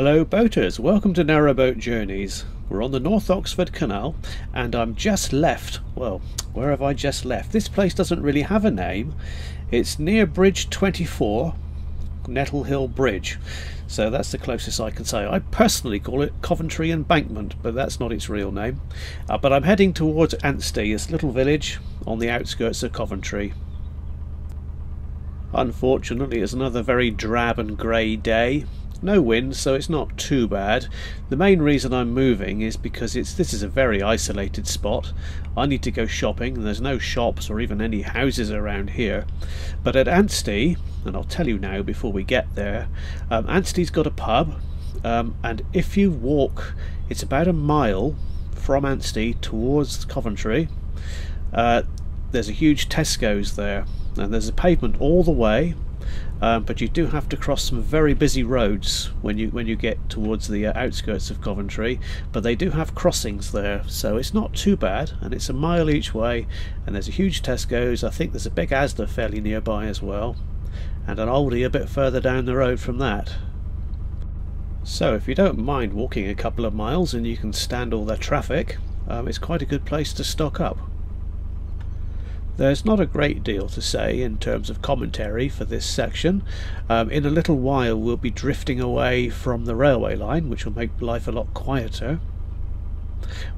Hello boaters, welcome to Narrowboat Journeys. We're on the North Oxford Canal and I'm just left, well, where have I just left? This place doesn't really have a name. It's near Bridge 24, Nettle Hill Bridge. So that's the closest I can say. I personally call it Coventry Embankment, but that's not its real name. But I'm heading towards Ansty, this little village on the outskirts of Coventry. Unfortunately, it's another very drab and grey day. No wind, so it's not too bad. The main reason I'm moving is because this is a very isolated spot. I need to go shopping and there's no shops or even any houses around here. But at Ansty, and I'll tell you now before we get there, Ansty's got a pub, and if you walk, it's about a mile from Ansty towards Coventry. There's a huge Tesco's there, and there's a pavement all the way. But you do have to cross some very busy roads when you get towards the outskirts of Coventry, but they do have crossings there, so it's not too bad, and it's a mile each way, and there's a huge Tesco's. I think there's a big Asda fairly nearby as well, and an Aldi a bit further down the road from that. So if you don't mind walking a couple of miles and you can stand all the traffic, it's quite a good place to stock up. There's not a great deal to say in terms of commentary for this section. In a little while we'll be drifting away from the railway line, which will make life a lot quieter.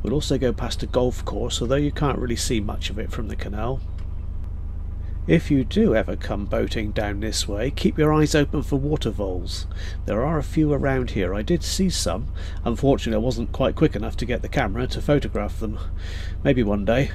We'll also go past a golf course, although you can't really see much of it from the canal. If you do ever come boating down this way, keep your eyes open for water voles. There are a few around here. I did see some. Unfortunately, I wasn't quite quick enough to get the camera to photograph them. Maybe one day.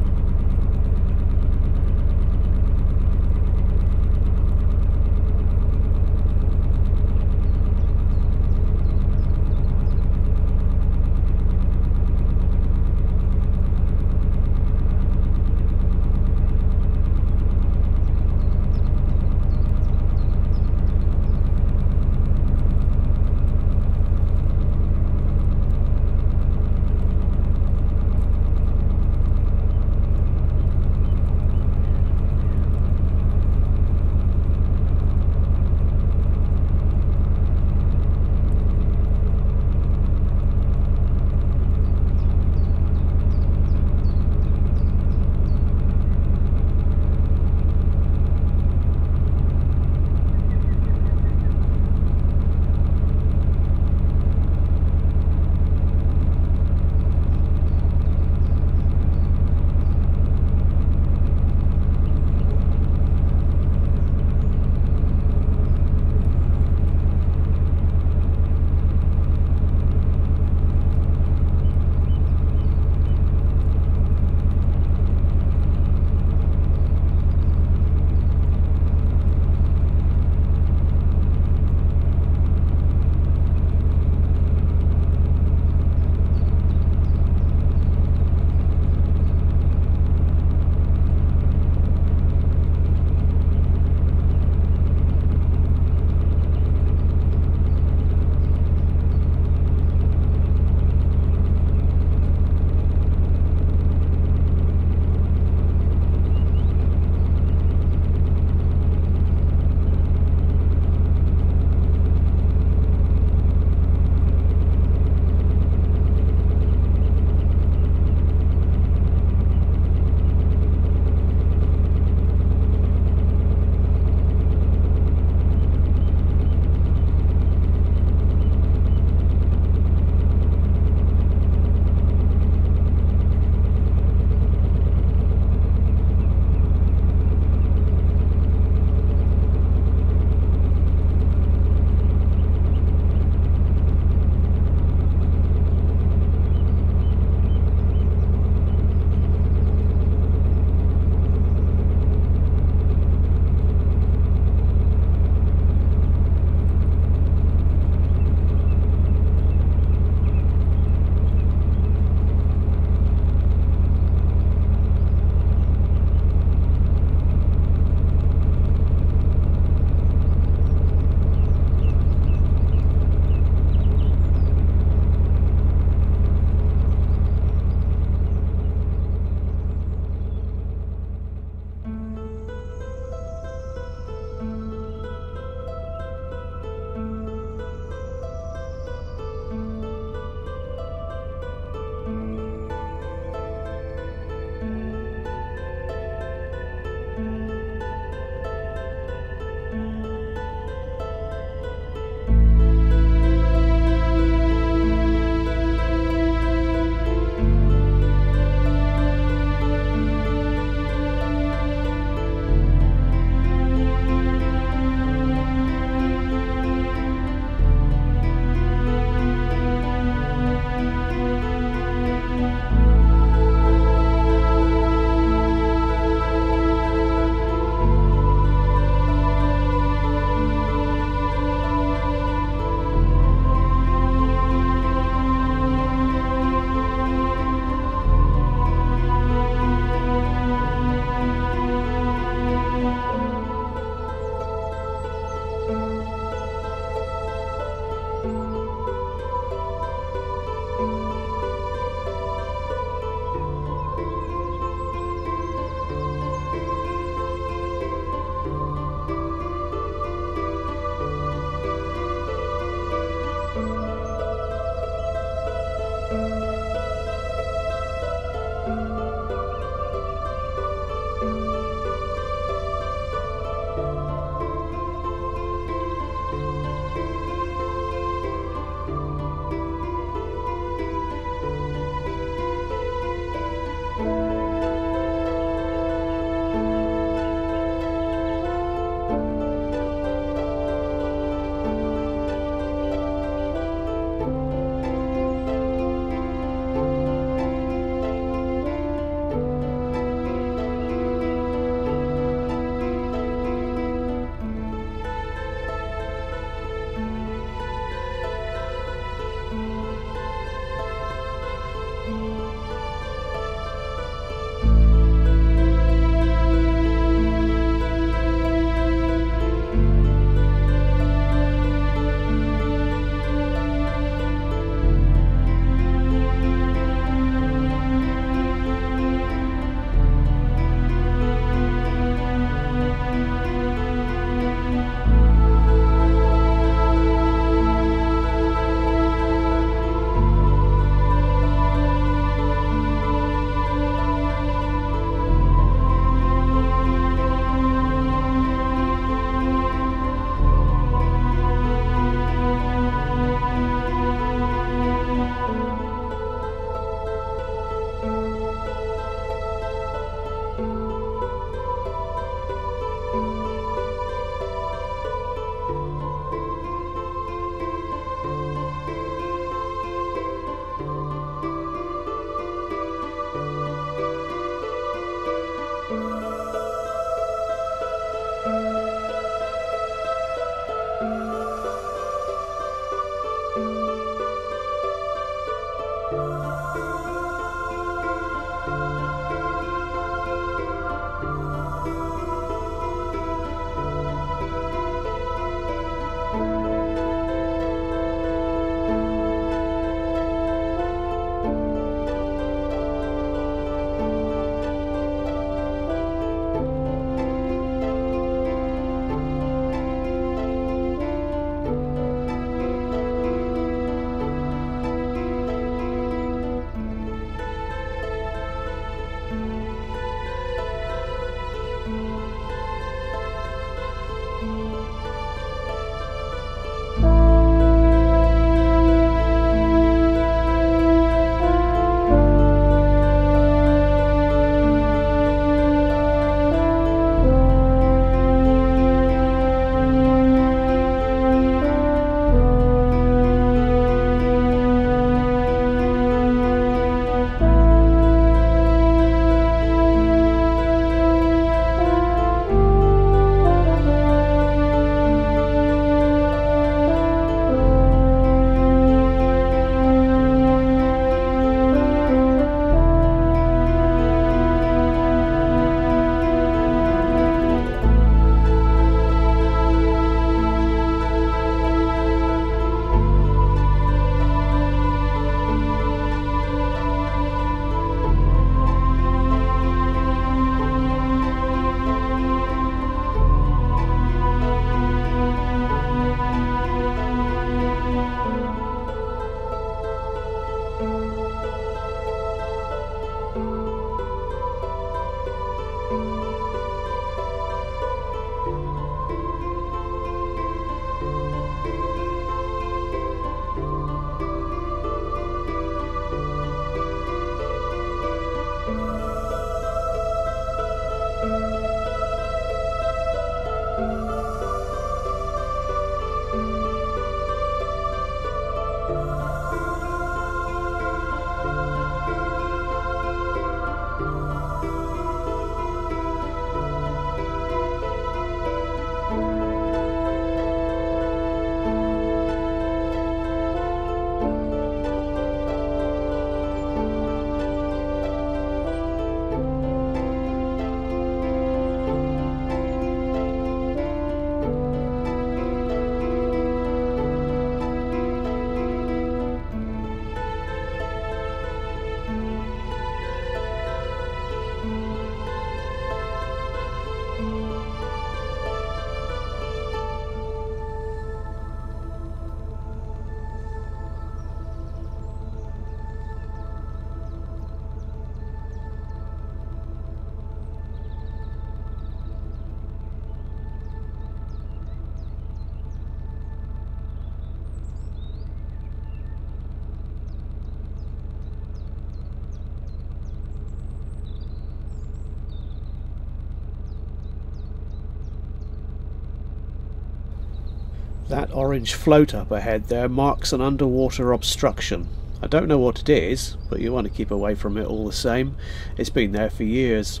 That orange float up ahead there marks an underwater obstruction. I don't know what it is, but you want to keep away from it all the same. It's been there for years.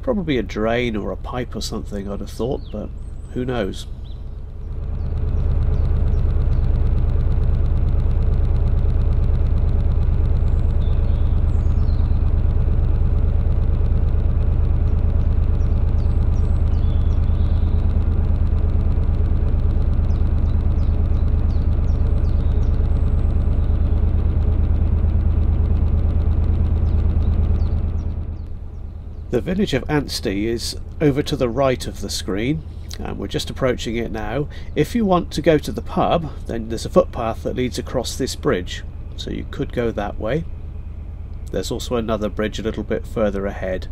Probably a drain or a pipe or something, I'd have thought, but who knows. The village of Ansty is over to the right of the screen, and we're just approaching it now. If you want to go to the pub, then there's a footpath that leads across this bridge, so you could go that way. There's also another bridge a little bit further ahead.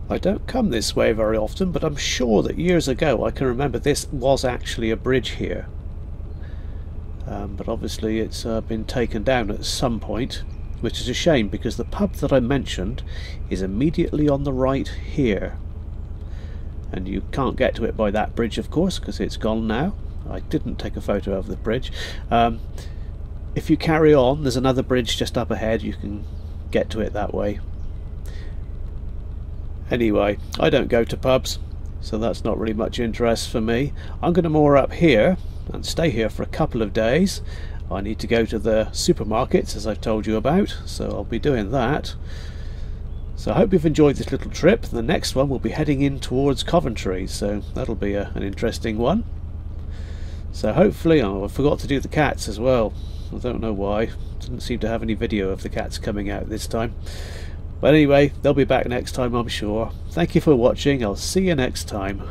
I don't come this way very often, but I'm sure that years ago I can remember this was actually a bridge here. But obviously it's been taken down at some point, which is a shame because the pub that I mentioned is immediately on the right here. And you can't get to it by that bridge, of course, because it's gone now. I didn't take a photo of the bridge. If you carry on, there's another bridge just up ahead. You can get to it that way. Anyway, I don't go to pubs, so that's not really much interest for me. I'm going to moor up here and stay here for a couple of days. I need to go to the supermarkets, as I've told you about, so I'll be doing that. So I hope you've enjoyed this little trip. The next one will be heading in towards Coventry, so that'll be an interesting one. So hopefully, oh, I forgot to do the cats as well. I don't know why. Didn't seem to have any video of the cats coming out this time. But anyway, they'll be back next time, I'm sure. Thank you for watching. I'll see you next time.